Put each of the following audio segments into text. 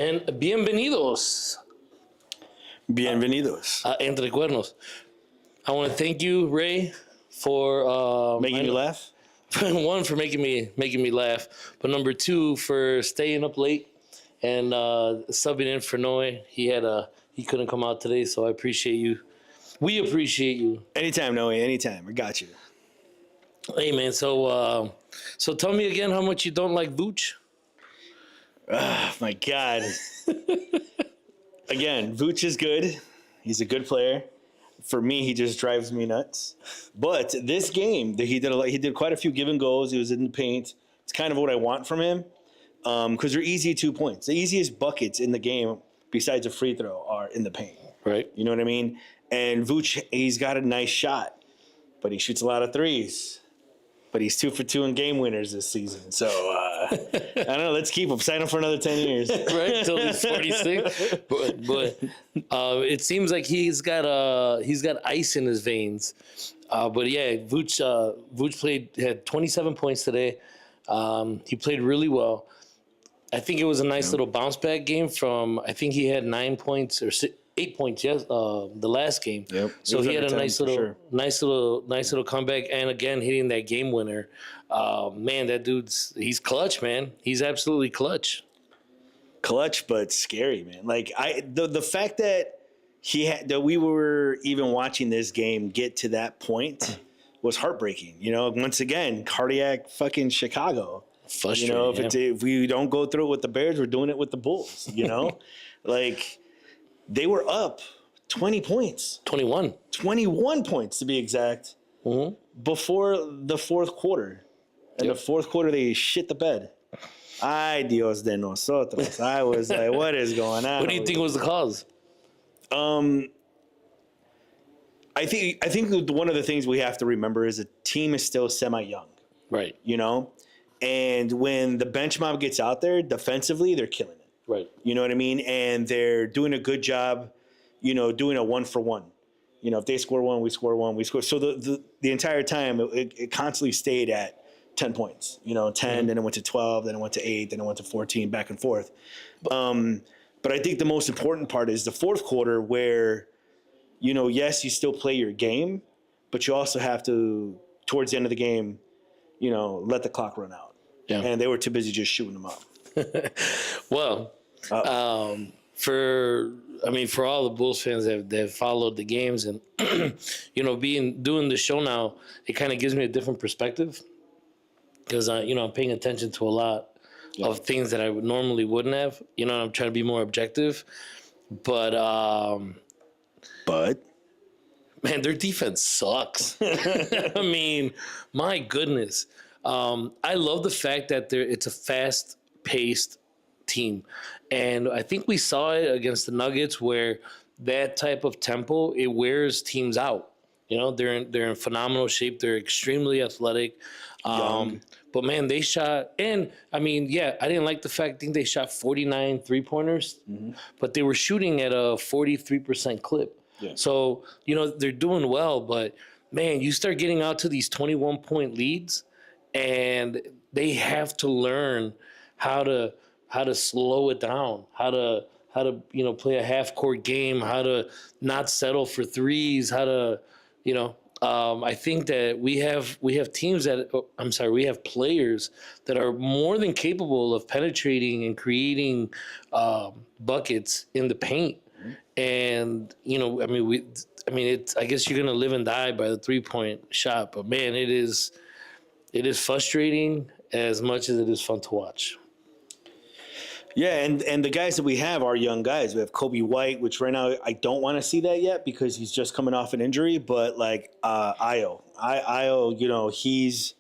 And bienvenidos Bienvenidos. a Entre Cuernos. I want to thank you, Ray, for Making you laugh? one, for making me laugh, but number two, for staying up late and subbing in for Noe. He couldn't come out today, so I appreciate you. We appreciate you. Anytime, Noe, anytime. I got you. Hey, man, so tell me again how much you don't like Vooch. Oh, my God. Again, Vooch is good. He's a good player. For me, he just drives me nuts. But this game, he did quite a few give and goes. He was in the paint. It's kind of what I want from him because they're easy 2 points. The easiest buckets in the game, besides a free throw, are in the paint. Right. You know what I mean? And Vooch, he's got a nice shot, but he shoots a lot of threes. But he's 2 for 2 in game winners this season. So, I don't know. Let's keep him. Sign him for another 10 years. Right, until he's 46. But it seems like he's got ice in his veins. But yeah, Vooch had 27 points today. He played really well. I think it was a nice little bounce back game from. I think he had 9 points or 8 points. Yes, the last game. Yep. So he had a nice little comeback, and again hitting that game winner. Man, that he's clutch, man. He's absolutely clutch. Clutch, but scary, man. Like the fact that that we were even watching this game get to that point was heartbreaking. You know, once again, cardiac fucking Chicago. Frustrating. You know, if we don't go through it with the Bears, we're doing it with the Bulls. You know, like they were up 20 points, 21 points to be exact, before the fourth quarter. And the fourth quarter, they shit the bed. Ay, Dios de nosotros. I was like, what is going on? What do you think was the cause? I think one of the things we have to remember is the team is still semi-young. Right. You know? And when the bench mob gets out there, defensively, they're killing it. Right. You know what I mean? And they're doing a good job, you know, doing a 1-for-1. You know, if they score one, we score one, we score. So the entire time, it constantly stayed at 10 points. You know, 10, then it went to 12, then it went to 8, then it went to 14, back and forth. But I think the most important part is the fourth quarter where, you know, yes, you still play your game, but you also have to, towards the end of the game, you know, let the clock run out. Yeah. And they were too busy just shooting them up. Well, for all the Bulls fans that have followed the games and, you know, doing the show now, it kind of gives me a different perspective because, you know, I'm paying attention to a lot of things that I normally wouldn't have. You know, I'm trying to be more objective. But man, their defense sucks. I mean, my goodness. I love the fact that it's a fast-paced team. And I think we saw it against the Nuggets where that type of tempo, it wears teams out. You know, they're in phenomenal shape. They're extremely athletic. But, man, they shot – and, I mean, yeah, I didn't like the fact I think they shot 49 three-pointers, but they were shooting at a 43% clip. Yeah. So, you know, they're doing well, but, man, you start getting out to these 21-point leads, and they have to learn how to slow it down, how to you know, play a half-court game, how to not settle for threes, how to, you know, I think that we have teams we have players that are more than capable of penetrating and creating buckets in the paint. And, you know, I guess you're gonna live and die by the 3-point shot, but man, it is frustrating as much as it is fun to watch. Yeah, and the guys that we have are young guys. We have Kobe White, which right now I don't want to see that yet because he's just coming off an injury. But like Io, you know, he's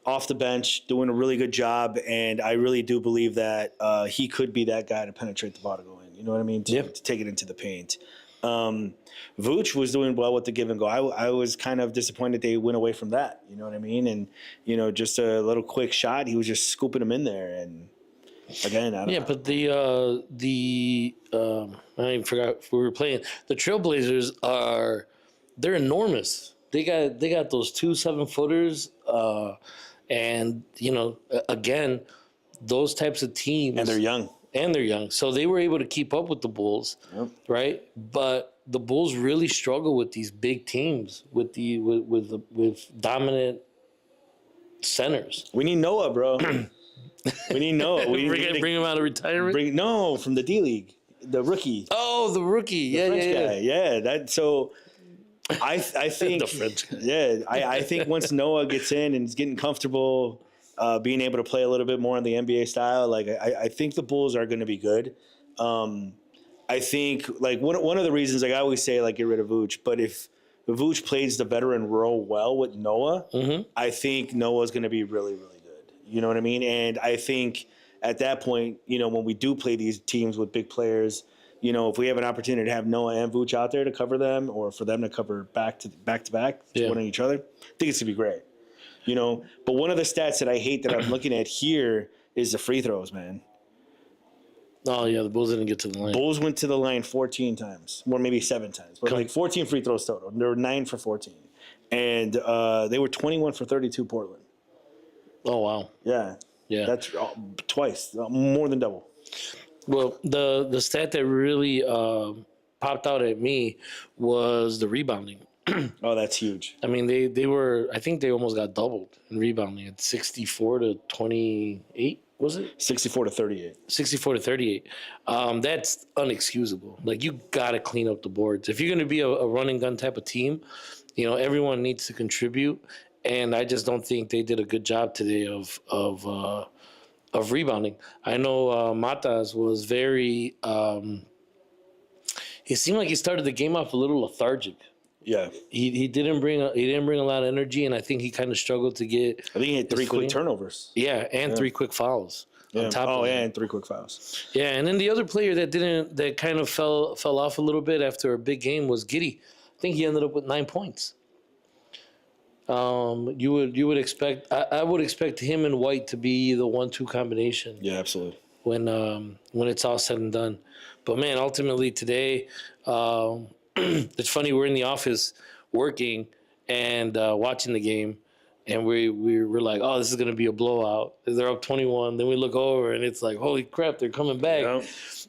off the bench doing a really good job, and I really do believe that he could be that guy to penetrate the ball to go in. You know what I mean? To take it into the paint. Vooch was doing well with the give and go. I was kind of disappointed they went away from that. You know what I mean? And you know, just a little quick shot, he was just scooping them in there and. Again, I don't know. But I even forgot if we were playing. The Trailblazers they're enormous. They got those 2 7-footers, and you know, again, those types of teams, and they're young. and they're young, so they were able to keep up with the Bulls, right? But the Bulls really struggle with these big teams, with dominant centers. We need Noah, bro. We need Noah. We Bring him out of retirement. From the D League, the rookie. Oh, the rookie, The French yeah. guy. Yeah, that so. I think The French guy. Yeah, I think once Noah gets in and is getting comfortable, being able to play a little bit more in the NBA style, like I think the Bulls are going to be good. I think like one of the reasons, like I always say, like get rid of Vooch, but if Vooch plays the veteran role well with Noah, I think Noah's going to be really, really good. You know what I mean? And I think at that point, you know, when we do play these teams with big players, you know, if we have an opportunity to have Noah and Vooch out there to cover them, or for them to cover back to back, one on each other, I think it's gonna be great. You know, but one of the stats that I hate that I'm looking at here is the free throws, man. Oh yeah, the Bulls didn't get to the line. Bulls went to the line 14 times, or maybe 7 times, but like 14 free throws total. There were 9 for 14, and they were 21 for 32. Portland. Oh wow. Yeah. That's twice, more than double. Well, the stat that really popped out at me was the rebounding. Oh, that's huge. I mean, they were. I think they almost got doubled in rebounding at 64 to 28. Was it 64 to 38? 64 to 38. That's unexcusable. Like you got to clean up the boards if you're going to be a running gun type of team. You know, everyone needs to contribute, and I just don't think they did a good job today of rebounding. I know Matas was very. It seemed like he started the game off a little lethargic. Yeah, he didn't bring a lot of energy, and I think he kind of struggled to get. I think he had 3 quick turnovers. Yeah, and 3 quick fouls. Yeah. On top of that. And 3 quick fouls. Yeah, and then the other player that kind of fell off a little bit after a big game was Giddey. I think he ended up with 9 points. You would expect I would expect him and White to be the 1-2 combination. Yeah, absolutely. When it's all said and done, but man, ultimately today, it's funny. We're in the office working and watching the game, and we're like, oh, this is gonna be a blowout. They're up 21. Then we look over and it's like, holy crap, they're coming back. Yep.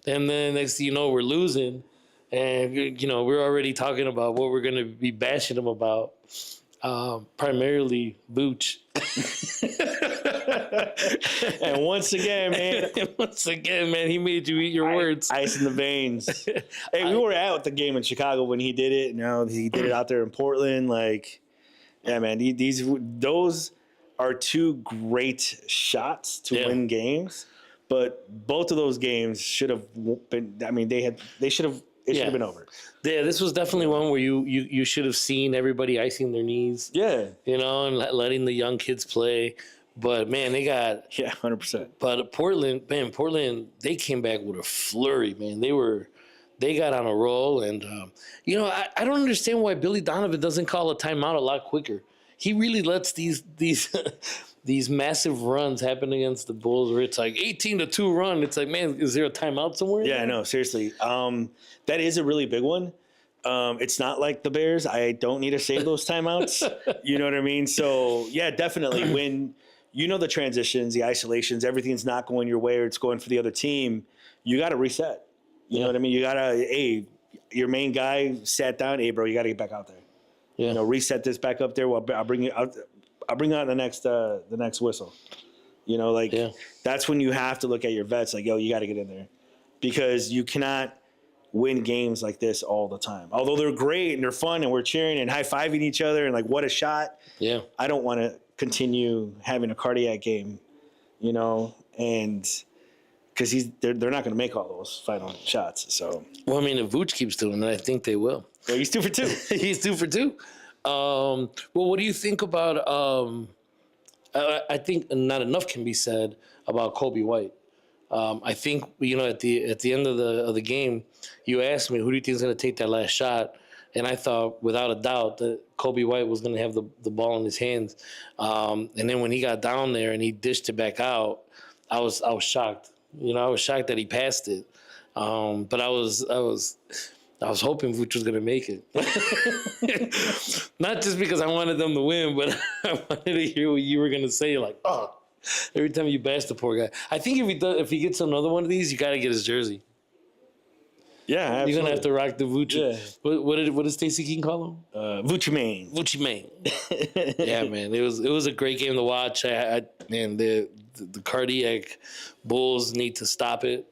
And then next thing you know, we're losing, and you know we're already talking about what we're gonna be bashing them about. Primarily Vooch. And once again, man, he made you eat your words. Ice in the veins. Hey, we were out the game in Chicago when he did it. Now he did it out there in Portland. Like, yeah, man, those are 2 great shots to win games. But both of those games should have been. I mean, they should have. It should have been over. Yeah, this was definitely one where you should have seen everybody icing their knees. Yeah. You know, and letting the young kids play. But, man, they got... Yeah, 100%. But Portland, they came back with a flurry, man. They got on a roll. And, you know, I don't understand why Billy Donovan doesn't call a timeout a lot quicker. He really lets these these massive runs happen against the Bulls where it's like 18-2 run. It's like, man, is there a timeout somewhere? Yeah, no, seriously. That is a really big one. It's not like the Bears. I don't need to save those timeouts. You know what I mean? So, yeah, definitely. When you know the transitions, the isolations, everything's not going your way or it's going for the other team, you got to reset. You know what I mean? You got to, hey, your main guy sat down. Hey, bro, you got to get back out there. Yeah. You know, reset this back up there. I'll bring you out. I'll bring out the next whistle. You know, like that's when you have to look at your vets. Like, yo, you got to get in there because you cannot win games like this all the time. Although they're great and they're fun and we're cheering and high-fiving each other and like, what a shot. Yeah. I don't want to continue having a cardiac game, you know, and because they're not going to make all those final shots. So, well, I mean, if Vooch keeps doing it, I think they will. Well, he's 2 for 2. He's 2 for 2. Well, what do you think about? I think not enough can be said about Kobe White. I think at the end of the game, you asked me who do you think is going to take that last shot, and I thought without a doubt that Kobe White was going to have the ball in his hands. And then when he got down there and he dished it back out, I was shocked. I was shocked that he passed it. But I was hoping Vooch was going to make it. Not just because I wanted them to win, but I wanted to hear what you were going to say. Like, oh, Every time you bash the poor guy. I think if he gets another one of these, you got to get his jersey. Yeah, absolutely. You're gonna have to rock the Vucci. Yeah. What did Stacey King call him? Vucci Mane. Vucci Mane. Yeah, man. It was a great game to watch. Man, the cardiac Bulls need to stop it.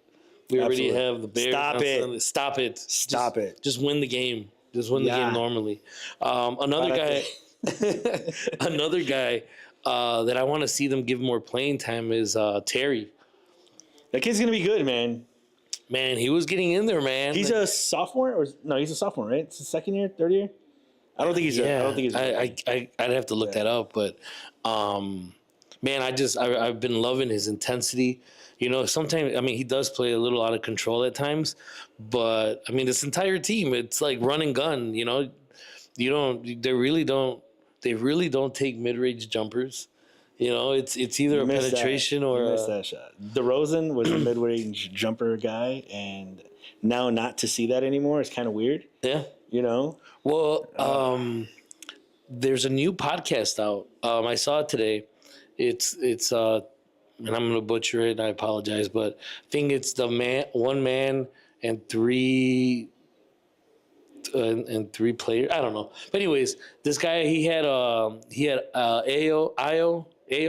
We already Absolutely. have the Bears. Stop it. Stop it. Stop it. Just win the game. Just win the game normally. Another guy that I want to see them give more playing time is Terry. That kid's gonna be good, man. Man, he was getting in there, man. He's a sophomore, or no? He's a sophomore, right? It's his second year, third year. I don't think he's. I don't think he's. I'd have to look that up, but man, I've been loving his intensity. You know, sometimes he does play a little out of control at times, but this entire team, it's like run and gun. You know, they really don't take mid range jumpers. You know, it's either a penetration or you missed that shot. DeRozan was a mid-range jumper guy, and now not to see that anymore is kind of weird. Yeah. You know? Well, there's a new podcast out. I saw it today. It's and I'm gonna butcher it. I apologize, but I think it's the one man and three players. I don't know. But anyways, this guy he had Ayo. He had Ayo. He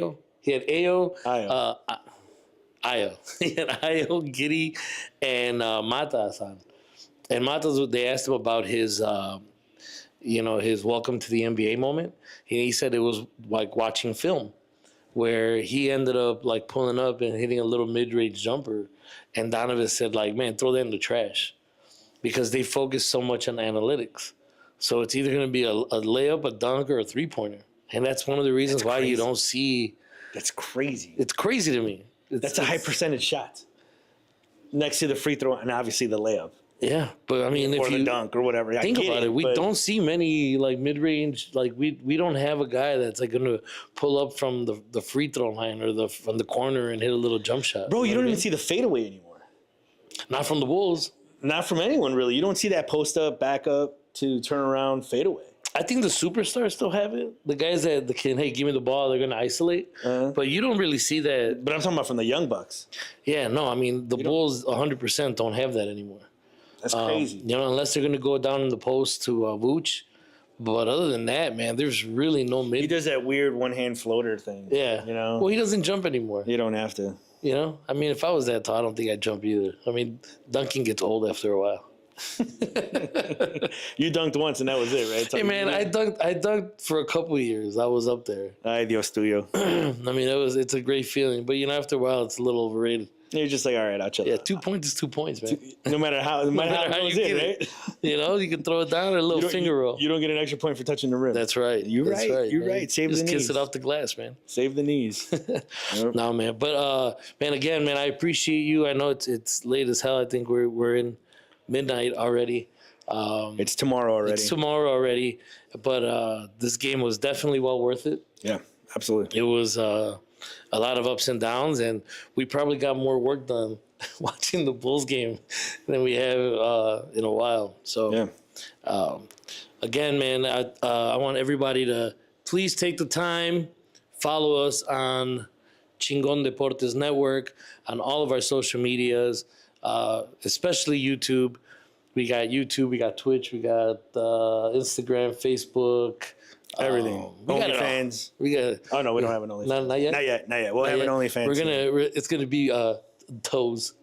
had Ayo, Giddy, and Mata-san. And they asked him about his, his welcome to the NBA moment. And he said it was like watching film, where he ended up like pulling up and hitting a little mid-range jumper. And Donovan said, like, man, throw that in the trash, because they focus so much on analytics. So it's either going to be a layup, a dunk, or a three-pointer. And that's one of the reasons why you don't see. That's crazy. It's crazy to me. That's a high percentage shot. Next to the free throw and obviously the layup. Yeah, but or if the you dunk or whatever. Think about it, we don't see many like mid range. Like we don't have a guy that's like going to pull up from the free throw line or from the corner and hit a little jump shot. Bro, you don't even see the fadeaway anymore. Not from the Wolves. Not from anyone really. You don't see that post up, back up to turn around fadeaway. I think the superstars still have it. The guys that can, hey, give me the ball, they're going to isolate. But you don't really see that. But I'm talking about from the Young Bucks. Yeah, no, the Bulls 100% don't have that anymore. That's crazy. Unless they're going to go down in the post to Vooch. But other than that, man, there's really no mid. He does that weird one-hand floater thing. Yeah. You know? Well, he doesn't jump anymore. You don't have to. You know? If I was that tall, I don't think I'd jump either. Dunking gets old after a while. You dunked once and that was it, right? Hey man, I dunked for a couple of years. I was up there. Ay Dios tuyo. It's a great feeling, but after a while it's a little overrated. You're just like, all right, I'll chill. Yeah, 2 points is 2 points, man. No matter how it goes in, right? You can throw it down or a little finger roll. You don't get an extra point for touching the rim. That's right. You're right. Save the knees. Just kiss it off the glass, man. Save the knees. No, man. But again, man, I appreciate you. I know it's late as hell. I think we're in midnight already. It's tomorrow already. But this game was definitely well worth it. Yeah, absolutely. It was a lot of ups and downs, and we probably got more work done watching the Bulls game than we have in a while. So, again, man, I want everybody to please take the time, follow us on Chingon Deportes Network, on all of our social medias, especially YouTube. We got YouTube, we got Twitch, we got Instagram, Facebook. Everything. OnlyFans. We got. Oh no, we don't have an OnlyFans. Not yet. Not yet. We'll have an OnlyFans. It's gonna be toes.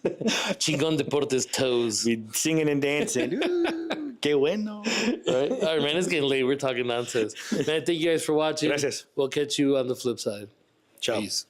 Chingon Deportes toes. We singing and dancing. Que bueno. Right. All right, man. It's getting late. We're talking nonsense. Man, thank you guys for watching. Gracias. We'll catch you on the flip side. Ciao. Peace.